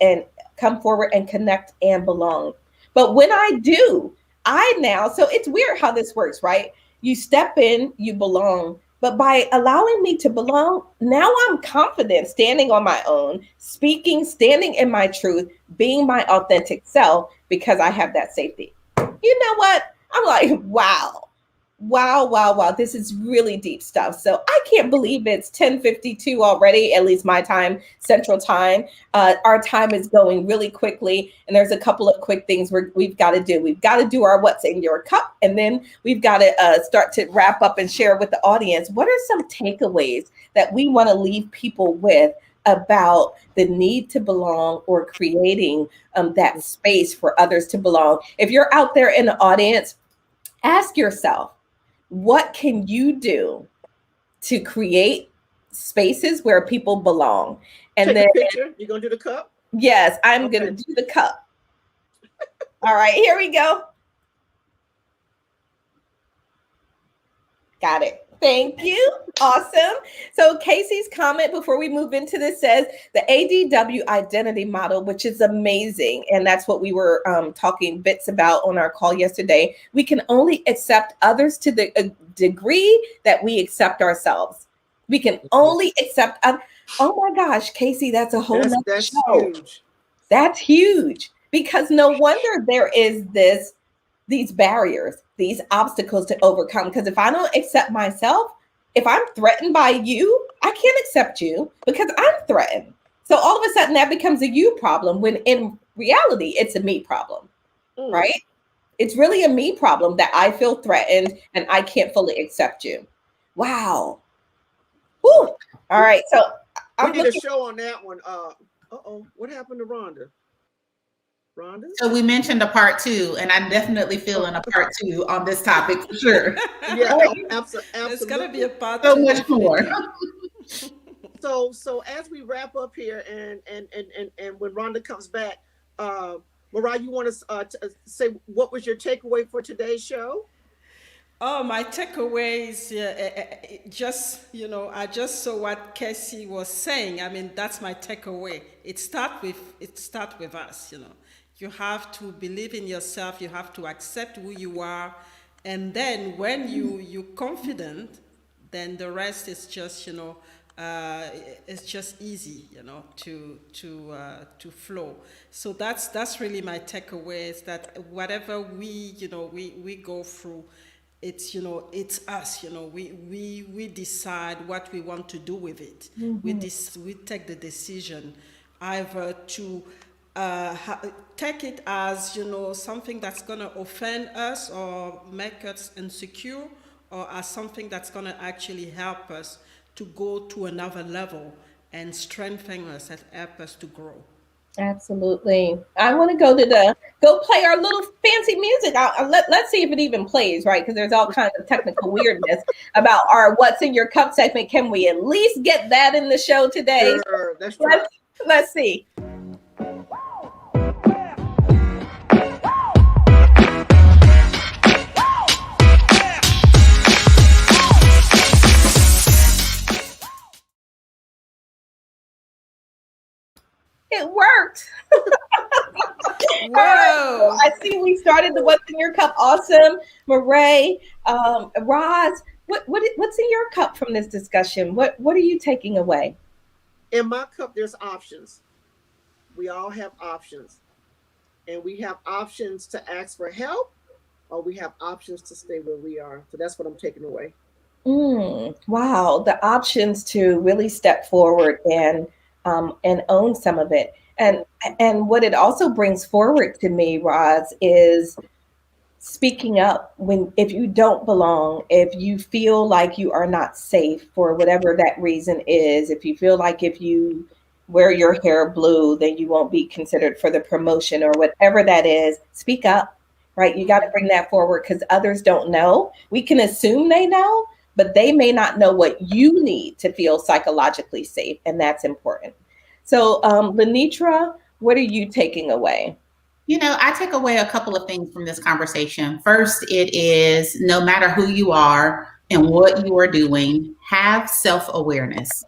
come forward and connect and belong. But when I do, so it's weird how this works, right? You step in, you belong. But by allowing me to belong, now I'm confident standing on my own, speaking, standing in my truth, being my authentic self because I have that safety. You know what? I'm like, wow, wow, wow, wow. This is really deep stuff. So I can't believe it's 10:52 already, at least my time, Central Time. Our time is going really quickly. And there's a couple of quick things we've got to do. We've got to do our what's in your cup. And then we've got to start to wrap up and share with the audience. What are some takeaways that we want to leave people with about the need to belong or creating that space for others to belong? If you're out there in the audience, ask yourself, what can you do to create spaces where people belong? And Take then a picture. You're going to do the cup? yes, I'm going to do the cup. All right, here we go. Got it. Thank you. Awesome. So Casey's comment before we move into this says the ADW identity model, which is amazing. And that's what we were talking bits about on our call yesterday. We can only accept others to the degree that we accept ourselves. We can only accept. Oh my gosh, Casey, that's a whole nother That's show. huge. That's huge, because no wonder there is these barriers, these obstacles to overcome. Because if I don't accept myself, if I'm threatened by you, I can't accept you because I'm threatened. So all of a sudden that becomes a you problem when in reality, it's a me problem, right? It's really a me problem that I feel threatened and I can't fully accept you. Wow. Woo. All right. So we did a show on that one. What happened to Rhonda? Rhonda? So we mentioned a part 2, and I definitely feel in a part 2 on this topic for sure. Yeah, absolutely. There's gonna be a part So 2, much definitely. more. So as we wrap up here, and when Rhonda comes back, Mireille, you want to say what was your takeaway for today's show? Oh, my takeaways, I just saw what Casey was saying. I mean, that's my takeaway. It start with us. You have to believe in yourself. You have to accept who you are, and then when you're confident, then the rest is just it's just easy, to flow. So that's really my takeaway, is that whatever we go through, it's us. We decide what we want to do with it. We take the decision either to take it as, something that's going to offend us or make us insecure, or as something that's going to actually help us to go to another level and strengthen us and help us to grow. Absolutely. I want to go play our little fancy music. Let's see if it even plays, right? Because there's all kinds of technical weirdness about our What's in Your Cup segment. Can we at least get that in the show today? Sure, that's true. Let's see. It worked. Whoa! Right, I see we started the What's in Your Cup. Awesome. Mireille, Roz, what's in your cup from this discussion? What are you taking away? In my cup, there's options. We all have options. And we have options to ask for help, or we have options to stay where we are. So that's what I'm taking away. Wow. The options to really step forward and own some of it. And what it also brings forward to me, Roz, is speaking up if you don't belong, if you feel like you are not safe for whatever that reason is, if you feel like if you wear your hair blue, then you won't be considered for the promotion or whatever that is, speak up, right? You got to bring that forward because others don't know. We can assume they know, but they may not know what you need to feel psychologically safe. And that's important. So, Lenetra, what are you taking away? I take away a couple of things from this conversation. First, it is no matter who you are and what you are doing, have self-awareness,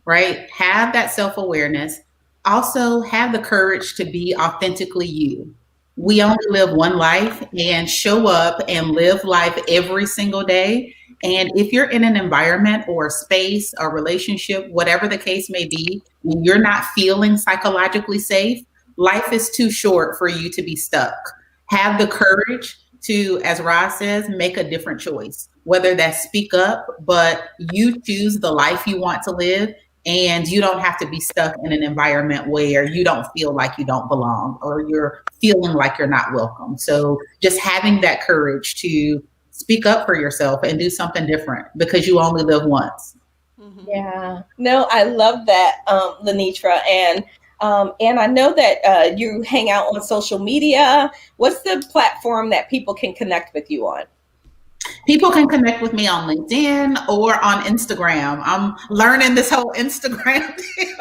right? Have that self-awareness. Also, have the courage to be authentically you. We only live one life, and show up and live life every single day. And if you're in an environment or a space or relationship, whatever the case may be, when you're not feeling psychologically safe, life is too short for you to be stuck. Have the courage to, as Roz says, make a different choice, whether that's speak up, but you choose the life you want to live, and you don't have to be stuck in an environment where you don't feel like you don't belong or you're feeling like you're not welcome. So just having that courage to speak up for yourself and do something different because you only live once. Yeah, no, I love that, Lenetra. And I know that you hang out on social media. What's the platform that people can connect with you on? People can connect with me on LinkedIn or on Instagram. I'm learning this whole Instagram deal.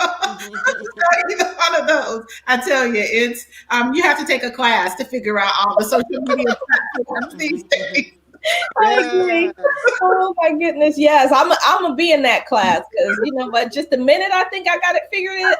Either one of those. I tell you, it's you have to take a class to figure out all the social media platforms these days. Yes. Oh my goodness, yes. I'm gonna be in that class because you know what? Just the minute I think I got it figured out,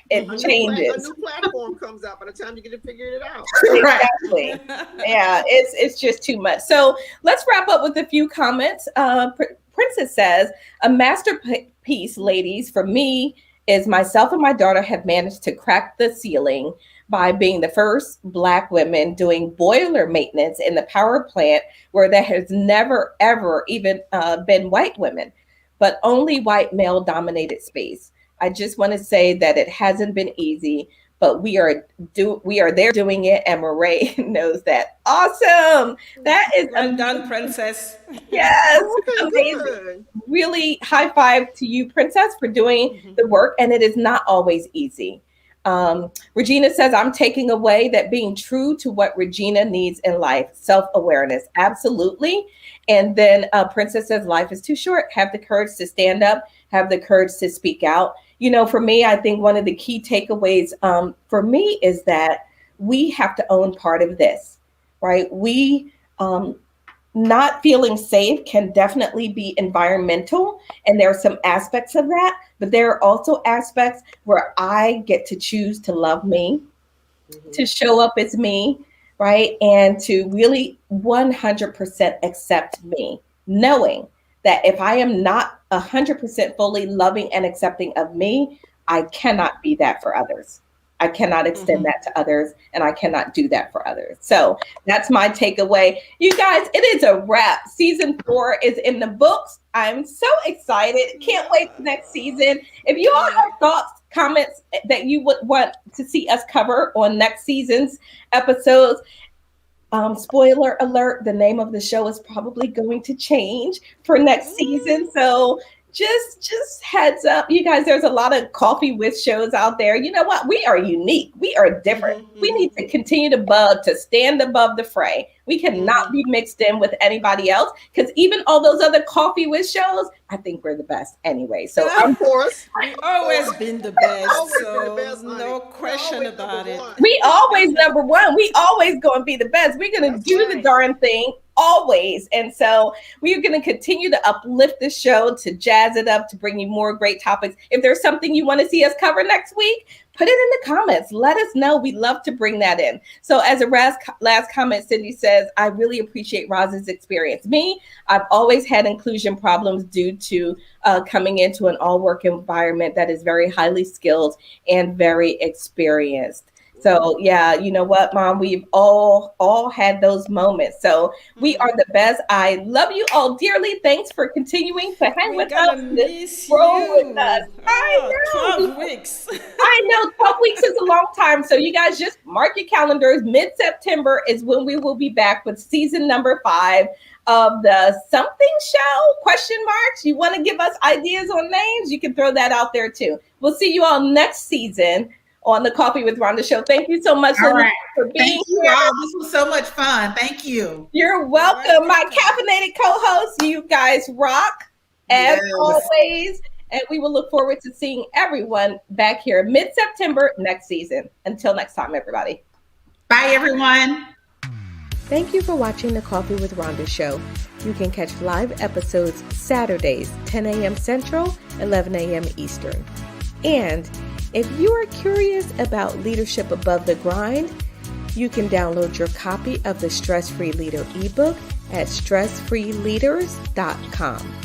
it changes. A new platform comes out by the time you get it figured out. Exactly. Yeah, it's just too much. So let's wrap up with a few comments. Princess says, a masterpiece, ladies, for me is myself and my daughter have managed to crack the ceiling by being the first Black women doing boiler maintenance in the power plant where there has never, ever even been white women, but only white male dominated space. I just want to say that it hasn't been easy, but we are there doing it, and Mireille knows that. Awesome. That is well done, Princess. Yes. Okay, amazing. good. Really high five to you, Princess, for doing the work, and it is not always easy. Regina says, I'm taking away that being true to what Regina needs in life, self-awareness. Absolutely. And then Princess says, life is too short. Have the courage to stand up, have the courage to speak out. You know, for me, I think one of the key takeaways for me is that we have to own part of this, right? We not feeling safe can definitely be environmental, and there are some aspects of that, but there are also aspects where I get to choose to love me, to show up as me, right? And to really 100% accept me, knowing that if I am not 100% fully loving and accepting of me, I cannot be that for others. I cannot extend that to others, and I cannot do that for others. So that's my takeaway. You guys, it is a wrap. Season 4 is in the books. I'm so excited. Can't wait for next season. If you all have thoughts comments that you would want to see us cover on next season's episodes. Spoiler alert, the name of the show is probably going to change for next season. So just heads up, you guys, there's a lot of coffee with shows out there. You know what? We are unique. We are different. We need to continue to stand above the fray. We cannot be mixed in with anybody else, because even all those other coffee with shows, I think we're the best anyway. So of course, we've always been the best. Always been So the best, no question about it. We always number one. We always going to be the best. We're going to do the darn thing always. And so we are going to continue to uplift the show, to jazz it up, to bring you more great topics. If there's something you want to see us cover next week, put it in the comments. Let us know. We'd love to bring that in. So as a last comment, Cindy says, I really appreciate Roz's experience. I've always had inclusion problems due to coming into an all-work environment that is very highly skilled and very experienced. So yeah, you know what, Mom, we've all had those moments. So we are the best. I love you all dearly. Thanks for continuing to hang with us. Roll with us. I know. 12 weeks. I know 12 weeks is a long time. So you guys just mark your calendars. Mid-September is when we will be back with season number 5 of the something show, question marks. You want to give us ideas on names? You can throw that out there too. We'll see you all next season on the Coffee with Rhonda show. Thank you so much for being here. All. This was so much fun. Thank you. You're welcome. My caffeinated co-host, you guys rock as always. And we will look forward to seeing everyone back here mid-September next season. Until next time, everybody. Bye, everyone. Thank you for watching the Coffee with Rhonda show. You can catch live episodes Saturdays, 10 a.m. Central, 11 a.m. Eastern. And if you are curious about leadership above the grind, you can download your copy of the Stress Free Leader ebook at stressfreeleaders.com.